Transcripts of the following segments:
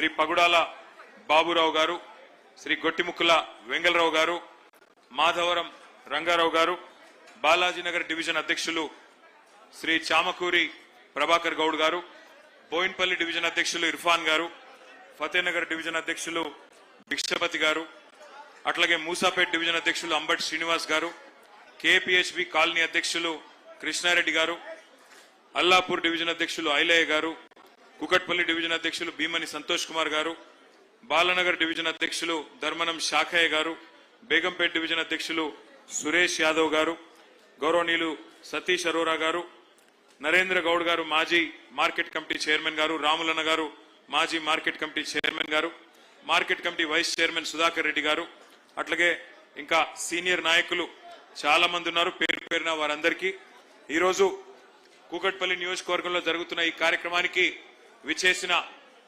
శ్రీ పగుడాల బాబురావు గారు, శ్రీ గొట్టిముక్కుల వెంగళరావు గారు, మాధవరం రంగారావు గారు, బాలాజీనగర్ డివిజన్ అధ్యక్షులు శ్రీ చామకూరి ప్రభాకర్ గౌడ్ గారు, బోయిన్పల్లి డివిజన్ అధ్యక్షులు ఇర్ఫాన్ గారు, ఫతేనగర్ డివిజన్ అధ్యక్షులు భిక్షపతి గారు, అట్లాగే మూసాపేట్ డివిజన్ అధ్యక్షులు అంబటి శ్రీనివాస్ గారు, కేపీహెచ్బి కాలనీ అధ్యక్షులు కృష్ణారెడ్డి గారు, అల్లాపూర్ డివిజన్ అధ్యక్షులు ఐలయ్య గారు, కుకట్పల్లి డివిజన్ అధ్యక్షులు భీమని సంతోష్ కుమార్ గారు, బాలనగర్ డివిజన్ అధ్యక్షులు ధర్మనం శాఖయ్య గారు, బేగంపేట్ డివిజన్ అధ్యక్షులు సురేష్ యాదవ్ గారు, గౌరవనీయులు సతీష్ అరోరా గారు, నరేంద్ర గౌడ్ గారు మాజీ మార్కెట్ కమిటీ చైర్మన్ గారు, రాములన్న గారు మాజీ మార్కెట్ కమిటీ చైర్మన్ గారు, market committee vice chairman Sudhakar Reddy గారు, అట్లాగే ఇంకా సీనియర్ నాయకులు చాలా మంది ఉన్నారు. పేరు పేరున వారందరికీ ఈరోజు కూకట్పల్లి నియోజకవర్గంలో జరుగుతున్న ఈ కార్యక్రమానికి విచేసిన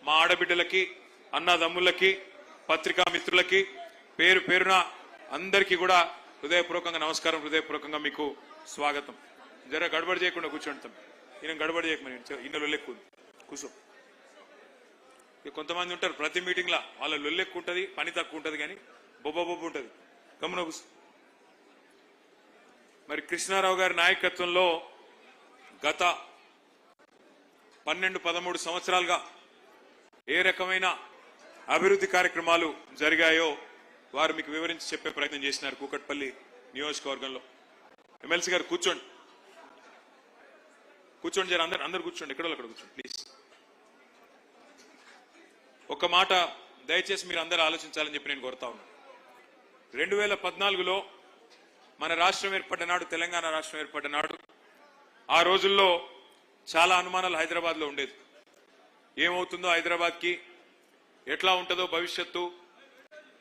మా ఆడబిడ్డలకి, అన్నదమ్ములకి, పత్రికా మిత్రులకి పేరు పేరున అందరికీ కూడా హృదయపూర్వకంగా నమస్కారం, హృదయపూర్వకంగా మీకు స్వాగతం. జర గడబడి చేయకుండా కూర్చోండి. ఈయన గడబడి చేయకమని ఈయన లొల్లెక్కు కూర్చో. కొంతమంది ఉంటారు ప్రతి మీటింగ్లా వాళ్ళ లొల్లెక్కు ఉంటుంది, పని తక్కువ ఉంటుంది, కానీ బొబ్బ ఉంటుంది. గమ్మున కూర్చో. మరి కృష్ణారావు గారి నాయకత్వంలో గత 12-13 సంవత్సరాలుగా ఏ రకమైన అభివృద్ధి కార్యక్రమాలు జరిగాయో వారు మీకు వివరించి చెప్పే ప్రయత్నం చేసినారు. కూకట్పల్లి నియోజకవర్గంలో ఎమ్మెల్సీ గారు కూర్చోండి, కూర్చోండి, జర అందరు కూర్చోండి, ఎక్కడో అక్కడ కూర్చోండి ప్లీజ్. ఒక మాట దయచేసి మీరు అందరూ ఆలోచించాలని చెప్పి నేను కోరుతా ఉన్నాను. 2014లో మన రాష్ట్రం ఏర్పడ్డ నాడు, తెలంగాణ రాష్ట్రం ఏర్పడ్డ నాడు, ఆ రోజుల్లో చాలా అనుమానాలు హైదరాబాద్లో ఉండేది. ఏమవుతుందో హైదరాబాద్కి, ఎట్లా ఉంటుందో భవిష్యత్తు,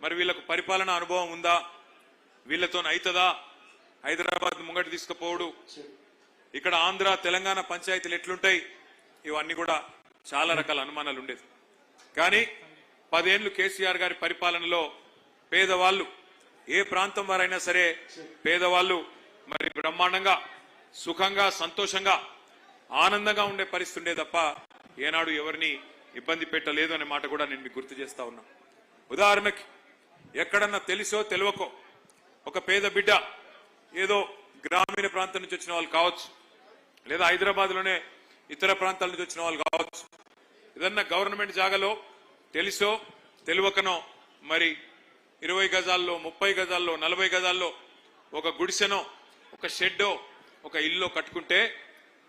మరి వీళ్ళకు పరిపాలన అనుభవం ఉందా, వీళ్ళతో అవుతుందా, హైదరాబాద్ ముంగటి తీసుకుపోవడు, ఇక్కడ ఆంధ్ర తెలంగాణ పంచాయతీలు ఎట్లుంటాయి, ఇవన్నీ కూడా చాలా రకాల అనుమానాలు ఉండేది. కానీ 10 ఏళ్లు కేసీఆర్ గారి పరిపాలనలో పేదవాళ్ళు, ఏ ప్రాంతం వారైనా సరే పేదవాళ్ళు మరి బ్రహ్మాండంగా సుఖంగా సంతోషంగా ఆనందంగా ఉండే పరిస్థితి ఉండే తప్ప ఏనాడు ఎవరిని ఇబ్బంది పెట్టలేదు అనే మాట కూడా నేను మీకు గుర్తు చేస్తా ఉన్నా. ఉదాహరణకి ఎక్కడన్నా తెలిసో తెలియకో ఒక పేద బిడ్డ ఏదో గ్రామీణ ప్రాంతం నుంచి వచ్చిన వాళ్ళు కావచ్చు, లేదా హైదరాబాద్లోనే ఇతర ప్రాంతాల నుంచి వచ్చిన వాళ్ళు కావచ్చు, ఏదన్నా గవర్నమెంట్ జాగాలో తెలిసో తెలియకనో మరి 20 గజాల్లో, 30 గజాల్లో, 40 గజాల్లో ఒక గుడిసెనో, ఒక షెడ్డో, ఒక ఇల్లు కట్టుకుంటే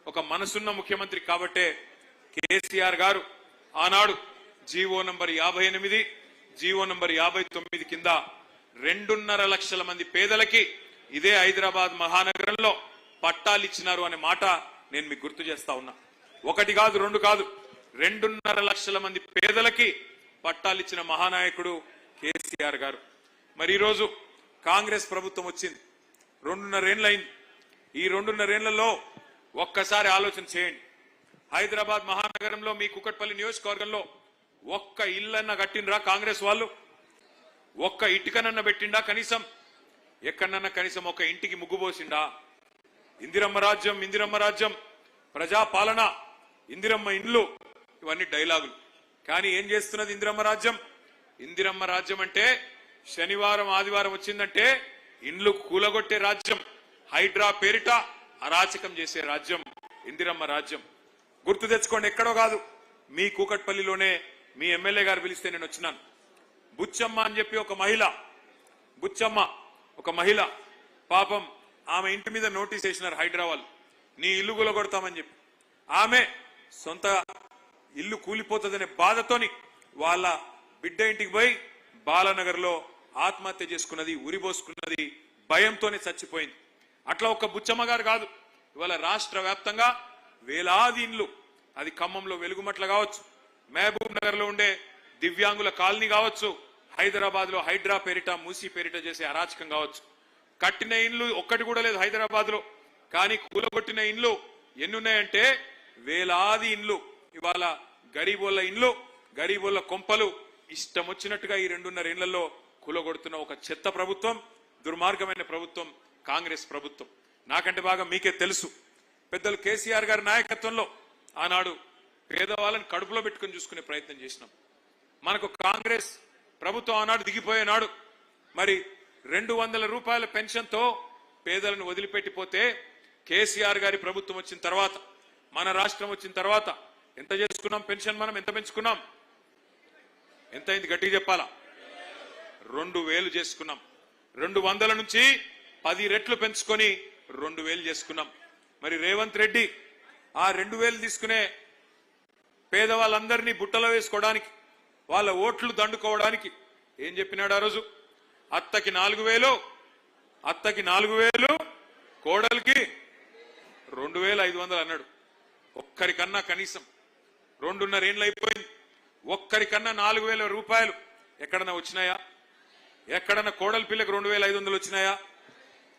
ఒక మనసున్న ముఖ్యమంత్రి కాబట్టే కేసీఆర్ గారు ఆనాడు జీవో నంబర్ 58, జీవో నంబర్ 59 కింద 2.5 లక్షల మంది పేదలకి ఇదే హైదరాబాద్ మహానగరంలో పట్టాలు ఇచ్చినారు అనే మాట నేను మీకు గుర్తు చేస్తా ఉన్నా. 1 కాదు, 2 కాదు, 2.5 లక్షల మంది పేదలకి పట్టాలిచ్చిన మహానాయకుడు కేసీఆర్ గారు. మరి ఈరోజు కాంగ్రెస్ ప్రభుత్వం వచ్చింది, 2.5 ఏళ్ళు అయింది. ఈ 2.5 ఏళ్లలో ఒక్కసారి ఆలోచన చేయండి. హైదరాబాద్ మహానగరంలో మీ కుకట్పల్లి నియోజకవర్గంలో ఒక్క ఇల్లన్న కట్టినరా కాంగ్రెస్ వాళ్ళు? ఒక్క ఇటుకనన్న పెట్టిండా? కనీసం ఎక్కడన్నా కనీసం ఒక ఇంటికి ముగ్గు పోసిండా? ఇందిరమ్మ రాజ్యం, ఇందిరమ్మ రాజ్యం, ప్రజాపాలన, ఇందిరమ్మ ఇండ్లు, ఇవన్నీ డైలాగులు. కానీ ఏం చేస్తున్నది ఇందిరమ్మ రాజ్యం? ఇందిరమ్మ రాజ్యం అంటే శనివారం ఆదివారం వచ్చిందంటే ఇండ్లు కూలగొట్టే రాజ్యం, హైడ్రా పేరిట అరాచకం చేసే రాజ్యం ఇందిరమ్మ రాజ్యం. గుర్తు తెచ్చుకోండి, ఎక్కడో కాదు, మీ కూకట్పల్లిలోనే మీ ఎమ్మెల్యే గారు పిలిస్తే నేను వచ్చినాను. బుచ్చమ్మ అని చెప్పి ఒక మహిళ, బుచ్చమ్మ ఒక మహిళ, పాపం ఆమె ఇంటి మీద నోటీస్ వేసినారు హైదరాబాద్, నీ ఇల్లు కూలగొడతామని చెప్పి. ఆమె సొంత ఇల్లు కూలిపోతుందనే బాధతోని వాళ్ళ బిడ్డ ఇంటికి పోయి బాలానగర్ లో ఆత్మహత్య చేసుకున్నది, ఉరిపోసుకున్నది, భయంతోనే చచ్చిపోయింది. అట్లా ఒక బుచ్చమ్మ గారు కాదు, ఇవాళ రాష్ట్ర వ్యాప్తంగా వేలాది ఇండ్లు, అది ఖమ్మంలో వెలుగుమట్ల కావచ్చు, మహబూబ్ నగర్ లో ఉండే దివ్యాంగుల కాలనీ కావచ్చు, హైదరాబాద్ లో హైడ్రా పేరిట, మూసీ పేరిట చేసే అరాచకం కావచ్చు. కట్టిన ఇండ్లు ఒక్కటి కూడా లేదు హైదరాబాద్ లో, కానీ కూలగొట్టిన ఇండ్లు ఎన్నున్నాయంటే వేలాది ఇండ్లు. ఇవాళ గరీబోళ్ళ ఇండ్లు, గరీబోళ్ళ కొంపలు ఇష్టం వచ్చినట్టుగా ఈ 2.5 ఏళ్లలో కూలగొడుతున్న ఒక చెత్త ప్రభుత్వం, దుర్మార్గమైన ప్రభుత్వం కాంగ్రెస్ ప్రభుత్వం. నాకంటే బాగా మీకే తెలుసు, పెద్దలు కేసీఆర్ గారి నాయకత్వంలో ఆనాడు పేదవాళ్ళని కడుపులో పెట్టుకుని చూసుకునే ప్రయత్నం చేసినాం. మనకు కాంగ్రెస్ ప్రభుత్వం ఆనాడు దిగిపోయేనాడు మరి 200 రూపాయల పెన్షన్తో పేదలను వదిలిపెట్టిపోతే కేసీఆర్ గారి ప్రభుత్వం వచ్చిన తర్వాత మన రాష్ట్రం వచ్చిన తర్వాత ఎంత చేసుకున్నాం? పెన్షన్ మనం ఎంత పెంచుకున్నాం? ఎంత అయింది? గట్టిగా చెప్పాలా? 2000 చేసుకున్నాం. 200 నుంచి 10 రెట్లు పెంచుకొని 2000 చేసుకున్నాం. మరి రేవంత్ రెడ్డి ఆ 2000 తీసుకునే పేదవాళ్ళందరినీ బుట్టలో వేసుకోవడానికి, వాళ్ళ ఓట్లు దండుకోవడానికి ఏం చెప్పినాడు ఆ రోజు? అత్తకి 4000 కోడలికి 2500 అన్నాడు. ఒక్కరికన్నా కనీసం 2.5 ఏళ్ళు అయిపోయింది, ఒక్కరికన్నా 4000 రూపాయలు ఎక్కడన్నా వచ్చినాయా? ఎక్కడన్నా కోడలి పిల్లకి 2500 వచ్చినాయా?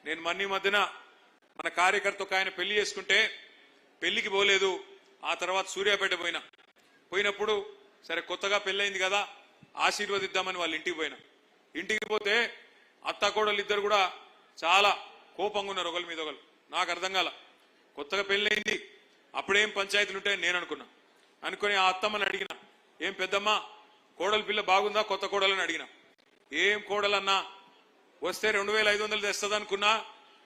నేను మధ్యన మన కార్యకర్త ఒక ఆయన పెళ్లి చేసుకుంటే పెళ్లికి పోలేదు, ఆ తర్వాత సూర్యాపేట పోయినప్పుడు సరే కొత్తగా పెళ్ళైంది కదా ఆశీర్వదిద్దామని వాళ్ళ ఇంటికి పోయినా. ఇంటికి పోతే అత్త కోడలు ఇద్దరు కూడా చాలా కోపంగా ఉన్నారు ఒకరి మీద ఒకరు. నాకు అర్థం కాల, కొత్తగా పెళ్ళైంది అప్పుడేం పంచాయతీలు ఉంటాయని నేను అనుకుని ఆ అత్తమ్మని అడిగిన, ఏం పెద్దమ్మా కోడలి పిల్ల బాగుందా కొత్త కోడలని అడిగిన. ఏం కోడలన్నా వస్తే 2500 తెస్తుంది అనుకున్నా,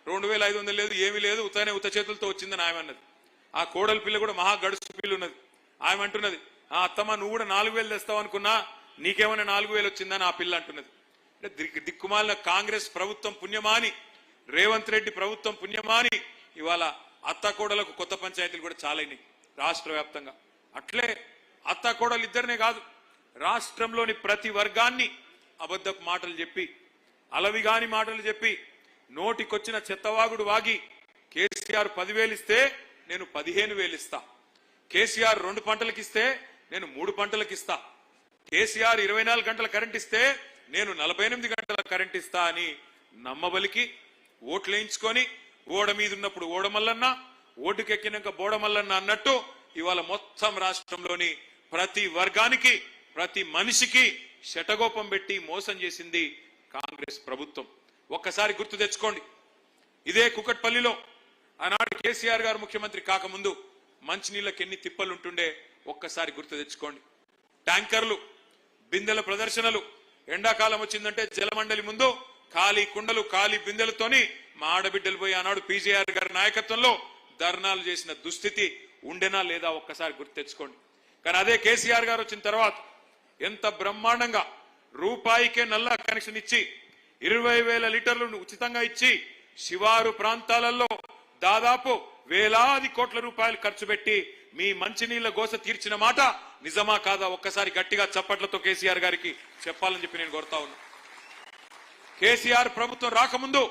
2500 లేదు, ఏమీ లేదు, ఉత్త చేతులతో వచ్చిందని ఆమె అన్నది. ఆ కోడలి పిల్ల కూడా మహా గడుసు పిల్ల ఉన్నది. ఆమె అంటున్నది, ఆ అత్తమ్మ నువ్వు కూడా 4000 తెస్తావు అనుకున్నా, నీకేమైనా 4000 వచ్చిందని ఆ పిల్ల అంటున్నది. అంటే దిక్కుమాలిన కాంగ్రెస్ ప్రభుత్వం పుణ్యమాని, రేవంత్ రెడ్డి ప్రభుత్వం పుణ్యమాని ఇవాళ అత్త కోడలకు కొత్త పంచాయతీలు కూడా చాలా అయినాయి రాష్ట్ర వ్యాప్తంగా. అట్లే అత్త కోడలు ఇద్దరినే కాదు, రాష్ట్రంలోని ప్రతి వర్గాన్ని అబద్ధపు మాటలు చెప్పి, అలవిగాని మాటలు చెప్పి, నోటికొచ్చిన చెత్తవాగుడు వాగి కేసీఆర్ 10,000 ఇస్తే నేను 15,000 ఇస్తా, కేసీఆర్ 2 పంటలకు ఇస్తే నేను 3 పంటలకు ఇస్తా, కేసీఆర్ 24 గంటల కరెంట్ ఇస్తే నేను 48 గంటల కరెంట్ ఇస్తా అని నమ్మబలికి ఓట్లేయించుకొని ఓడ మీద ఉన్నప్పుడు ఓడమల్లన్న, ఓటుకెక్కినాక బోడమల్లన్న అన్నట్టు ఇవాళ మొత్తం రాష్ట్రంలోని ప్రతి వర్గానికి ప్రతి మనిషికి శటగోపం పెట్టి మోసం చేసింది కాంగ్రెస్ ప్రభుత్వం. ఒక్కసారి గుర్తు తెచ్చుకోండి, ఇదే కుకట్పల్లిలో ఆనాడు కేసీఆర్ గారు ముఖ్యమంత్రి కాకముందు మంచినీళ్ళకి ఎన్ని తిప్పలుంటుండే ఒక్కసారి గుర్తు తెచ్చుకోండి. ట్యాంకర్లు, బిందెల ప్రదర్శనలు, ఎండాకాలం వచ్చిందంటే జలమండలి ముందు ఖాళీ కుండలు ఖాళీ బిందెలతోని మా ఆడబిడ్డలు పోయి ఆనాడు పీజేఆర్ గారి నాయకత్వంలో ధర్నాలు చేసిన దుస్థితి ఉండేనా లేదా ఒక్కసారి గుర్తు తెచ్చుకోండి. కానీ అదే కేసీఆర్ గారు వచ్చిన తర్వాత ఎంత బ్రహ్మాండంగా రూపాయికే నల్లా కనెక్షన్ ఇచ్చి 20,000 లీటర్లను ఉచితంగా ఇచ్చి శివారు ప్రాంతాలలో దాదాపు వేలాది కోట్ల రూపాయలు ఖర్చు పెట్టి మీ మంచినీళ్ల గోస తీర్చిన మాట నిజమా కాదా ఒక్కసారి గట్టిగా చప్పట్లతో కేసీఆర్ గారికి చెప్పాలని చెప్పి నేను కోరుతా ఉన్నా. కేసీఆర్ ప్రభుత్వం రాకముందు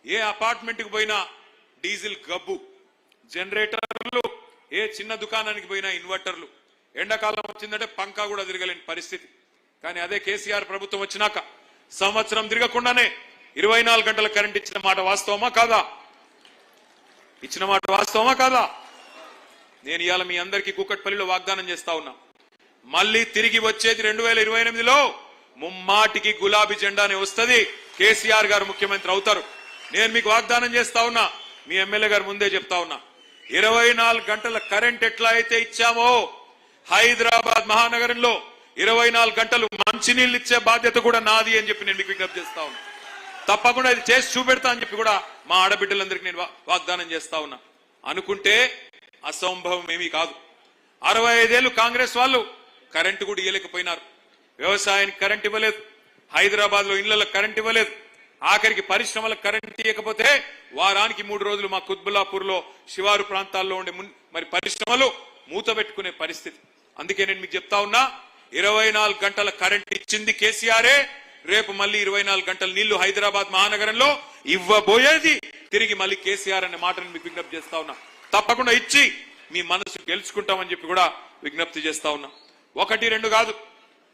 ఏ అపార్ట్మెంట్ కి పోయినా డీజిల్ గబ్బు, జనరేటర్లు, ఏ చిన్న దుకాణానికి పోయినా ఇన్వర్టర్లు, ఎండాకాలం వచ్చిందంటే పంకా కూడా తిరగలేని పరిస్థితి. కానీ అదే కేసీఆర్ ప్రభుత్వం వచ్చినాక సంవత్సరం తిరగకుండానే 24 గంటల కరెంట్ ఇచ్చిన మాట వాస్తవమా కాదా? ఇచ్చిన మాట వాస్తవమా కాదా? నేను ఇవాళ మీ అందరికీ కూకట్పల్లిలో వాగ్దానం చేస్తా ఉన్నా, మళ్ళీ తిరిగి వచ్చేది 2028లో ముమ్మాటికి గులాబీ జెండానే వస్తుంది, కేసీఆర్ గారు ముఖ్యమంత్రి అవుతారు. నేను మీకు వాగ్దానం చేస్తా ఉన్నా, మీ ఎమ్మెల్యే గారు ముందే చెప్తా ఉన్నా, 24 గంటల కరెంట్ ఎట్లా అయితే ఇచ్చామో హైదరాబాద్ మహానగరంలో 24 గంటలు మంచినీళ్ళు ఇచ్చే బాధ్యత కూడా నాది అని చెప్పి నేను మీకు విజ్ఞప్తి చేస్తా ఉన్నా. తప్పకుండా ఇది చేసి చూపెడతా అని చెప్పి కూడా మా ఆడబిడ్డలందరికీ నేను వాగ్దానం చేస్తా ఉన్నా. అనుకుంటే అసంభవం ఏమీ కాదు. 65 ఏళ్లు కాంగ్రెస్ వాళ్ళు కరెంటు కూడా ఇవ్వలేకపోయినారు. వ్యవసాయానికి కరెంట్ ఇవ్వలేదు, హైదరాబాద్ లో ఇళ్లకు కరెంట్ ఇవ్వలేదు, ఆఖరికి పరిశ్రమలకు కరెంట్ ఇవ్వకపోతే వారానికి 3 రోజులు మా కుత్బుల్లాపూర్ లో శివారు ప్రాంతాల్లో ఉండే మరి పరిశ్రమలు మూత పెట్టుకునే పరిస్థితి. అందుకే నేను మీకు చెప్తా ఉన్నా, 24 గంటల కరెంట్ ఇచ్చింది కేసీఆరే, రేపు మళ్ళీ 24 గంటల నీళ్లు హైదరాబాద్ మహానగరంలో ఇవ్వబోయేది తిరిగి మళ్ళీ కేసీఆర్ అనే మాటను మీకు విజ్ఞప్తి చేస్తా ఉన్నా. తప్పకుండా ఇచ్చి మీ మనసు గెలుచుకుంటామని చెప్పి కూడా విజ్ఞప్తి చేస్తా ఉన్నా. 1, 2 కాదు,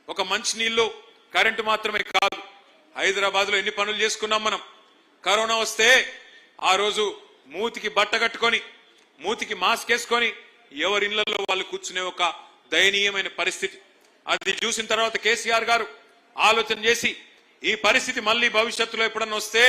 ఒక మంచి నీళ్లు కరెంటు మాత్రమే కాదు, హైదరాబాద్ లో ఎన్ని పనులు చేసుకున్నాం మనం. కరోనా వస్తే ఆ రోజు మూతికి బట్ట కట్టుకొని మూతికి మాస్క్ వేసుకొని ఎవరి ఇళ్లలో వాళ్ళు కూర్చునే ఒక దయనీయమైన పరిస్థితి. అది చూసిన తర్వాత కేసీఆర్ గారు ఆలోచన చేసి ఈ పరిస్థితి మళ్ళీ భవిష్యత్తులో ఎప్పుడన్నా వస్తే